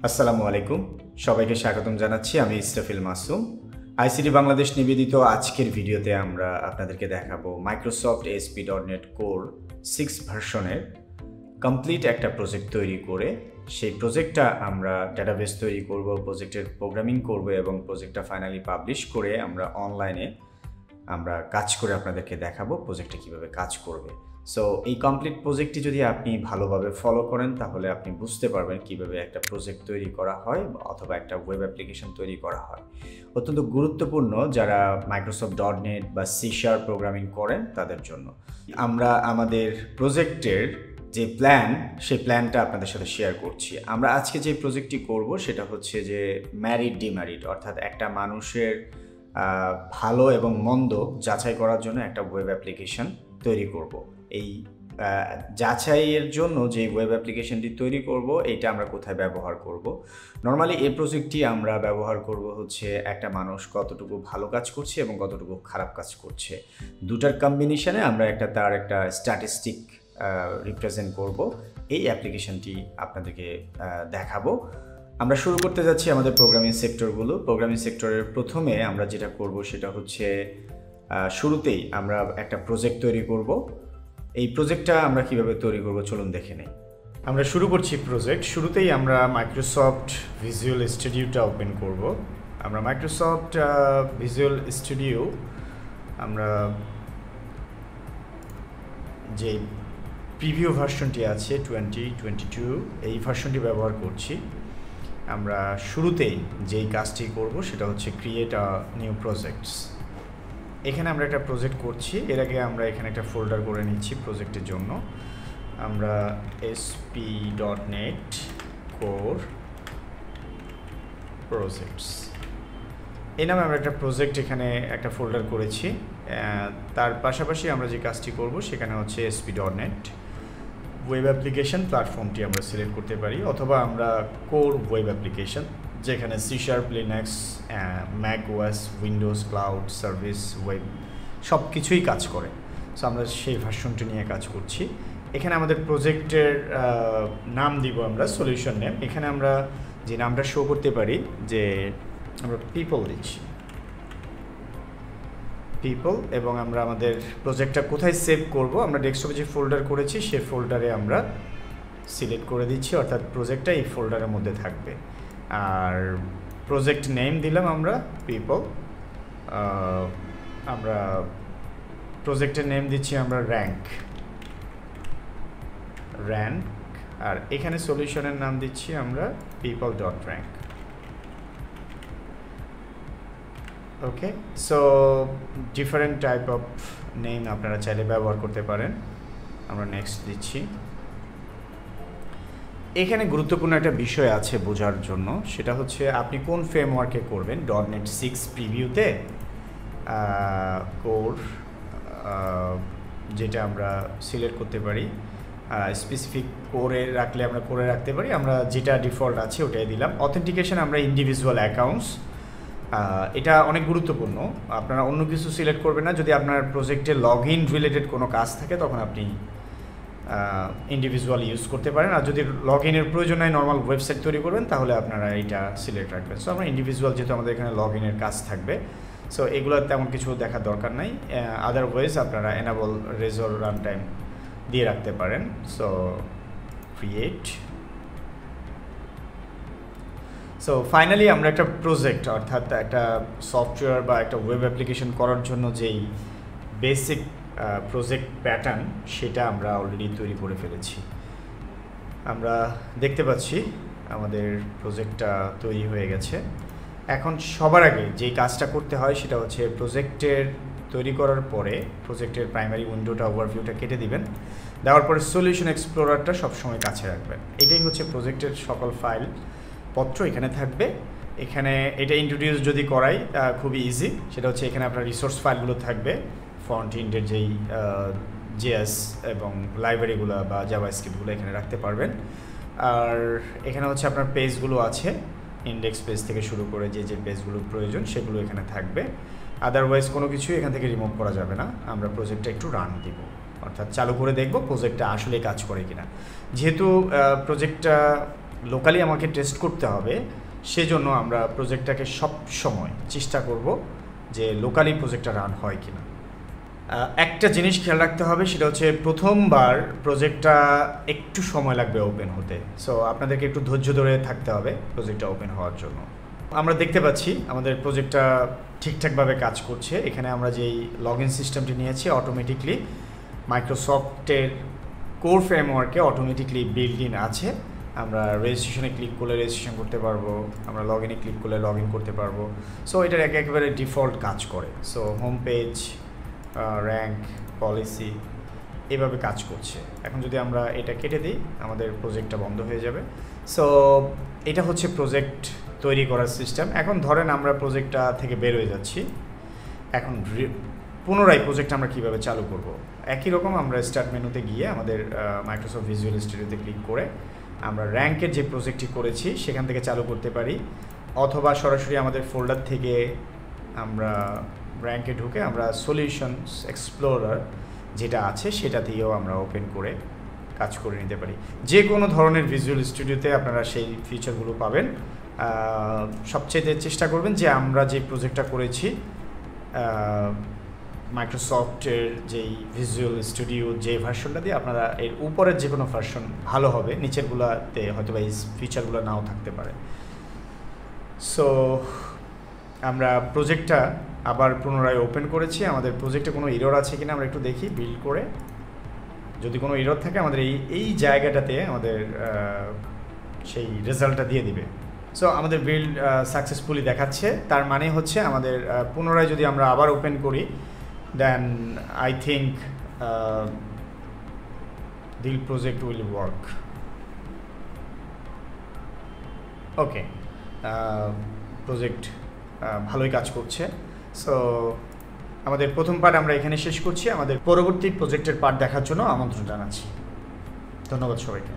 আসসালামু আলাইকুম সবাইকে স্বাগতম জানাচ্ছি আমি ইস্তাফিল মাসুম আইসিটি বাংলাদেশ নিবেদিত আজকের ভিডিওতে আমরা আপনাদেরকে দেখাবো মাইক্রোসফট ASP.NET কোর 6 ভার্সনের কমপ্লিট একটা প্রজেক্ট তৈরি করে সেই প্রজেক্টটা আমরা ডেটাবেস তৈরি করব প্রজেক্টের প্রোগ্রামিং করব এবং প্রজেক্টটা ফাইনালি পাবলিশ করে আমরা অনলাইনে আমরা কাজ করে আপনাদেরকে দেখাবো প্রজেক্টটা কিভাবে কাজ করবে। সো এই কমপ্লিট প্রজেক্টটি যদি আপনি ভালোভাবে ফলো করেন তাহলে আপনি বুঝতে পারবেন কিভাবে একটা প্রজেক্ট তৈরি করা হয় অথবা একটা ওয়েব অ্যাপ্লিকেশন তৈরি করা হয়। অত্যন্ত গুরুত্বপূর্ণ যারা মাইক্রোসফট.NET বা C# প্রোগ্রামিং করেন তাদের জন্য। আমরা আমাদের প্রজেক্টের যে প্ল্যান সেই প্ল্যানটা আপনাদের সাথে শেয়ার করছি। আমরা আজকে যে প্রজেক্টটি করব সেটা হচ্ছে যে ম্যারিড ডিম্যারিড অর্থাৎ একটা মানুষের ভালো এবং মন্দ যাচাই করার জন্য একটা ওয়েব অ্যাপ্লিকেশন তৈরি করব। এই যাচাইয়ের জন্য যে ওয়েব অ্যাপ্লিকেশনটি তৈরি করব এইটা আমরা কোথায় ব্যবহার করব। নর্মালি এই প্রজেক্টটি আমরা ব্যবহার করব হচ্ছে একটা মানুষ কতটুকু ভালো কাজ করছে এবং কতটুকু খারাপ কাজ করছে দুটার কম্বিনেশনে আমরা তার একটা স্ট্যাটিস্টিক রিপ্রেজেন্ট করব। এই অ্যাপ্লিকেশনটি আপনাদেরকে দেখাবো। আমরা শুরু করতে যাচ্ছি আমাদের প্রোগ্রামিং সেক্টরগুলো। প্রোগ্রামিং সেক্টরের প্রথমে আমরা যেটা করব সেটা হচ্ছে শুরুতেই আমরা একটা প্রজেক্ট তৈরি করব। এই প্রজেক্টটা আমরা কিভাবে তৈরি করব চলুন দেখে নেই। আমরা শুরু করছি প্রজেক্ট। শুরুতেই আমরা মাইক্রোসফট ভিজুয়াল স্টুডিওটা ওপেন করব। আমরা মাইক্রোসফট ভিজুয়াল স্টুডিও আমরা যে প্রিভিউ ভার্সনটি আছে 2022 এই ভার্সনটি ব্যবহার করছি। আমরা শুরুতেই যেই কাজটি করব সেটা হচ্ছে ক্রিয়েট আ নিউ প্রজেক্টস। এখানে আমরা একটা প্রজেক্ট করছি। এর আগে আমরা এখানে একটা ফোল্ডার করে নিচ্ছি প্রজেক্টের জন্য। আমরা ASP.NET কোর প্রজেক্টস এই নামে আমরা একটা প্রজেক্ট এখানে একটা ফোল্ডার করেছি। তার পাশাপাশি আমরা যে কাজটি করব সেখানে হচ্ছে ASP.NET ওয়েব অ্যাপ্লিকেশন প্ল্যাটফর্মটি আমরা সিলেক্ট করতে পারি অথবা আমরা কোর ওয়েব অ্যাপ্লিকেশন যেখানে C#, Linux, Mac OS, Windows, cloud service, web সব কিছুই কাজ করে। সো আমরা সেই ভার্সনটি নিয়ে কাজ করছি। এখানে আমাদের প্রজেক্টের নাম দিব আমরা সলিউশন নেম। এখানে আমরা যে নামটা শো করতে পারি যে আমরা পিপল দিচ্ছি পিপল এবং আমরা আমাদের প্রজেক্টটা কোথায় সেভ করব আমরা ডেস্কটপে যে ফোল্ডার করেছি সেই ফোল্ডারে আমরা সিলেক্ট করে দিচ্ছি অর্থাৎ প্রজেক্টটা এই ফোল্ডারের মধ্যে থাকবে। আর প্রজেক্ট নেম দিলাম আমরা পিপল। আমরা প্রজেক্টের নেম দিচ্ছি আমরা র্যাঙ্ক আর এখানে সলিউশনের নাম দিচ্ছি আমরা people.rank। Okay, so different type of name আপনারা চাইলে ব্যবহার করতে পারেন। আমরা নেক্সট দিচ্ছি। এখানে গুরুত্বপূর্ণ একটা বিষয় আছে বোঝার জন্য সেটা হচ্ছে আপনি কোন ফ্রেমওয়ার্কে করবেন। .NET 6 প্রিভিউতে কোর যেটা আমরা সিলেক্ট করতে পারি স্পেসিফিক কোরে রাখলে আমরা কোরে রাখতে পারি। আমরা যেটা ডিফল্ট আছে ওটাই দিলাম। অথেন্টিকেশন আমরা ইন্ডিভিজুয়াল অ্যাকাউন্টস এটা অনেক গুরুত্বপূর্ণ। আপনারা অন্য কিছু সিলেক্ট করবেন না। যদি আপনার প্রজেক্টে লগ ইন রিলেটেড কোনো কাজ থাকে তখন আপনি ইন্ডিভিজুয়াল ইউজ করতে পারেন। আর যদি লগ ইনের প্রয়োজন হয় নর্মাল ওয়েবসাইট তৈরি করবেন তাহলে আপনারা এইটা সিলেক্ট রাখবেন। সো আমরা ইন্ডিভিজুয়াল যেহেতু আমাদের এখানে লগ ইনের কাজ থাকবে সো এগুলো তেমন কিছু দেখার দরকার নাই। আদারওয়াইজ আপনারা এনাবল রেজর রান টাইম দিয়ে রাখতে পারেন। So create. সো ফাইনালি আমরা একটা প্রজেক্ট অর্থাৎ একটা সফটওয়্যার বা একটা ওয়েব অ্যাপ্লিকেশন করার জন্য যেই বেসিক প্রজেক্ট প্যাটার্ন সেটা আমরা অলরেডি তৈরি করে ফেলেছি। আমরা দেখতে পাচ্ছি আমাদের প্রজেক্টটা তৈরি হয়ে গেছে। এখন সবার আগে যেই কাজটা করতে হয় সেটা হচ্ছে প্রজেক্টের তৈরি করার পরে প্রজেক্টের প্রাইমারি উইন্ডোটা ওভারভিউটা কেটে দিবেন। দেওয়ার পরে সলিউশন এক্সপ্লোরারটা সবসময় কাছে রাখবেন। এটাই হচ্ছে প্রজেক্টের সকল ফাইল পত্র এখানে থাকবে। এখানে এটা ইন্ট্রোডিউস যদি করাই খুবই ইজি। সেটা হচ্ছে এখানে আপনার রিসোর্স ফাইলগুলো থাকবে ফন্ট ইন্ডের যেই জেএস এবং লাইব্রেরিগুলো বা জাভাস্ক্রিপ্টগুলো এখানে রাখতে পারবেন। আর এখানে হচ্ছে আপনার পেজগুলো আছে ইন্ডেক্স পেজ থেকে শুরু করে যে পেজগুলো প্রয়োজন সেগুলো এখানে থাকবে। আদারওয়াইজ কোনো কিছুই এখান থেকে রিমুভ করা যাবে না। আমরা প্রজেক্টটা একটু রান দিব অর্থাৎ চালু করে দেখব প্রজেক্টটা আসলে কাজ করে কিনা। যেহেতু প্রজেক্টটা লোকালি আমাকে টেস্ট করতে হবে, সেজন্য আমরা প্রজেক্টটাকে সব সময় চেষ্টা করব যে লোকালি প্রজেক্টটা রান হয় কিনা। একটা জিনিস খেয়াল রাখতে হবে, সেটা হচ্ছে প্রথমবার প্রজেক্টটা একটু সময় লাগবে ওপেন হতে। সো আপনাদেরকে একটু ধৈর্য ধরে থাকতে হবে প্রজেক্টটা ওপেন হওয়ার জন্য। আমরা দেখতে পাচ্ছি আমাদের প্রজেক্টটা ঠিকঠাকভাবে কাজ করছে। এখানে আমরা যেই লগ ইন সিস্টেমটি নিয়েছি, অটোমেটিকলি মাইক্রোসফটের কোর ফ্রেমওয়ার্কে অটোমেটিকলি বিল্ড ইন আছে। আমরা রেজিস্ট্রেশনে ক্লিক করলে রেজিস্ট্রেশন করতে পারবো, আমরা লগ ইনে ক্লিক করলে লগ ইন করতে পারবো। সো এটার একেবারে ডিফল্ট কাজ করে। So home page, rank, policy এভাবে কাজ করছে। এখন যদি আমরা এটা কেটে দিই, আমাদের প্রজেক্টটা বন্ধ হয়ে যাবে। সো এটা হচ্ছে প্রজেক্ট তৈরি করার সিস্টেম। এখন ধরেন আমরা প্রজেক্টটা থেকে বের হয়ে যাচ্ছি, এখন পুনরায় প্রজেক্ট আমরা কীভাবে চালু করব। একই রকম আমরা স্টার্ট মেনুতে গিয়ে আমাদের মাইক্রোসফট ভিজুয়াল স্টুডিওতে ক্লিক করে আমরা র্যাঙ্কের যে প্রজেক্টটি করেছি সেখান থেকে চালু করতে পারি, অথবা সরাসরি আমাদের ফোল্ডার থেকে আমরা র্যাঙ্কে ঢুকে আমরা সলিউশনস এক্সপ্লোরার যেটা আছে সেটা দিয়েও আমরা ওপেন করে কাজ করে নিতে পারি। যে কোনো ধরনের ভিজুয়াল স্টুডিওতে আপনারা সেই ফিচারগুলো পাবেন। সবচেয়ে চেষ্টা করবেন যে আমরা যে প্রজেক্টটা করেছি মাইক্রোসফটের যেই ভিজুয়াল স্টুডিও যে ভার্সনটা দিয়ে, আপনারা এর উপরের যে কোনো ভার্সন ভালো হবে, নিচেরগুলোতে হয়তো বা এই ফিচারগুলো নাও থাকতে পারে। সো আমরা প্রজেক্টটা আবার পুনরায় ওপেন করেছি। আমাদের প্রজেক্টে কোনো এরর আছে কিনা আমরা একটু দেখি বিল্ড করে। যদি কোনো এরর থাকে আমাদের এই জায়গাটাতে আমাদের সেই রেজাল্টটা দিয়ে দিবে। সো আমাদের বিল্ড সাকসেসফুলি দেখাচ্ছে, তার মানে হচ্ছে আমাদের পুনরায় যদি আমরা আবার ওপেন করি, then I think the project will work. Okay, project ভালোই কাজ করছে। সো আমাদের প্রথম পার্ট আমরা এখানে শেষ করছি। আমাদের পরবর্তী প্রজেক্টের পার্ট দেখার জন্য আমন্ত্রণ জানাচ্ছি। ধন্যবাদ সবাইকে।